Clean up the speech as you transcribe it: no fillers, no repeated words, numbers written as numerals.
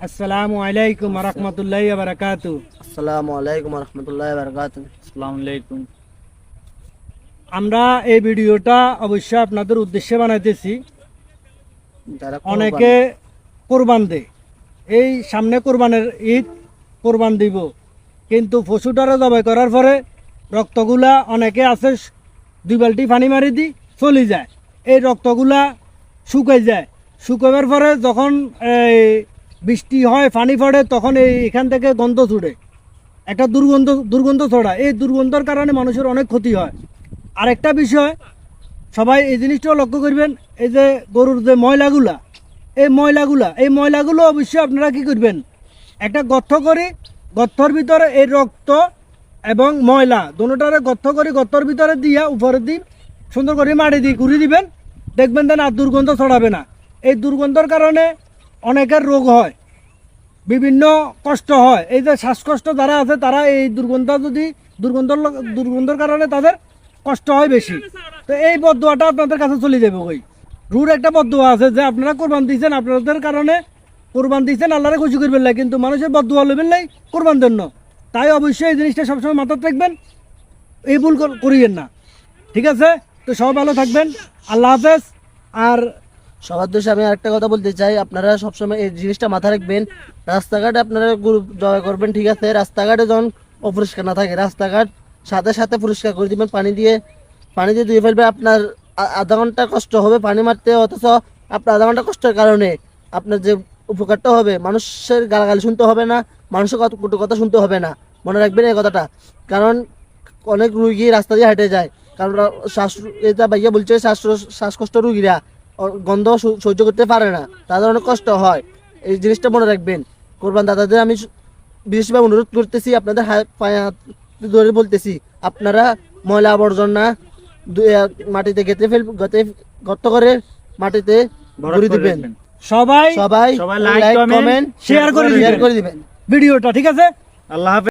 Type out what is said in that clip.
আসসালামু আলাইকুম ওয়া রাহমাতুল্লাহি ওয়া বারাকাতুহু। আসসালামু আলাইকুম ওয়া রাহমাতুল্লাহি ওয়া বারাকাতুহু। আসসালামু আলাইকুম। আমরা এই ভিডিওটা অবশ্যই আপনাদের উদ্দেশ্যে বানাইতেছি। যারা অনেকে কোরবান দেয়, এই সামনে কোরবানের ঈদ, কোরবান দিব, কিন্তু পশুটারে জবাই করার পরে রক্তগুলা অনেকে আছে 2 বালতি পানি মারি দি চলে যায়। এই রক্তগুলা শুকাই যায়, শুকাবার পরে যখন এই বৃষ্টি হয়, পানি পড়ে, তখন এখান থেকে গন্ধ ছুটে, একটা দুর্গন্ধ ছড়া। এই দুর্গন্ধের কারণে মানুষের অনেক ক্ষতি হয়। আরেকটা বিষয় সবাই এই জিনিসটাও লক্ষ্য করবেন, এই যে গরুর যে এই ময়লাগুলো অবশ্যই আপনারা কি করবেন, একটা গর্ত করে, গর্তর ভিতরে এই রক্ত এবং ময়লা দুটোটারে গর্ত করে গর্তর ভিতরে দিয়া উপরে দিন সুন্দর করে মাটি দিয়ে ঘুরে দিবেন, দেখবেন দেন আর দুর্গন্ধ ছড়াবে না। এই দুর্গন্ধের কারণে অনেকের রোগ হয়, বিভিন্ন কষ্ট হয়। এই যে শ্বাসকষ্ট যারা আছে তারা এই দুর্গন্ধর কারণে তাদের কষ্ট হয় বেশি। তো এই বদদোয়াটা আপনাদের কাছে চলে যাবে। ওই রুর একটা বদদোয়া আছে যে আপনারা কোরবান দিয়েছেন, আপনাদের কারণে কোরবান দিয়েছেন, আল্লাহরে খুশি করবেন না, কিন্তু মানুষের বদদোয়া লবেন নাই কোরবান দেন না। তাই অবশ্যই এই জিনিসটা সবসময় মাথায় রাখবেন, এই ভুল করিয়েন না। ঠিক আছে, তো সবাই ভালো থাকবেন, আল্লাহ হাফেজ। আর সবার দোষে আমি আরেকটা কথা বলতে চাই, আপনারা সবসময় এই জিনিসটা মাথায় রাখবেন। রাস্তাঘাটে আপনারা গরু জবাই করবেন, ঠিক আছে, রাস্তাঘাটে যখন অপরিষ্কার না থাকে, রাস্তাঘাট সাথে সাথে পরিষ্কার করে দিবেন, পানি দিয়ে ধুয়ে ফেলবে। আপনার আধা ঘন্টা কষ্ট হবে পানি মারতে, অথচ আপনার আধা ঘন্টা কষ্টের কারণে আপনার যে উপকারটা হবে, মানুষের গালাগালি শুনতে হবে না, মানুষের কটু কথা শুনতে হবে না। মনে রাখবেন এই কথাটা, কারণ অনেক রুগী রাস্তা দিয়ে হেঁটে যায়, কারণ এটা ভাইয়া বলছে শ্বাসকষ্ট রুগীরা গন্ধ সহ্য করতে পারে না, তাদের অনেক কষ্ট হয়। এই জিনিসটা মনে রাখবেন। কোরবান দাদাদের আমি বিশেষভাবে অনুরোধ করতেছি, আপনাদের পায়ে হাত ধরে বলতেছি, আপনারা ময়লা আবর্জনা মাটিতে গর্ত করে মাটিতে ভরে দিবেন। সবাই সবাই লাইক, কমেন্ট, শেয়ার করে দিবেন দিবেন ভিডিওটা। ঠিক আছে, আল্লাহ হাফেজ।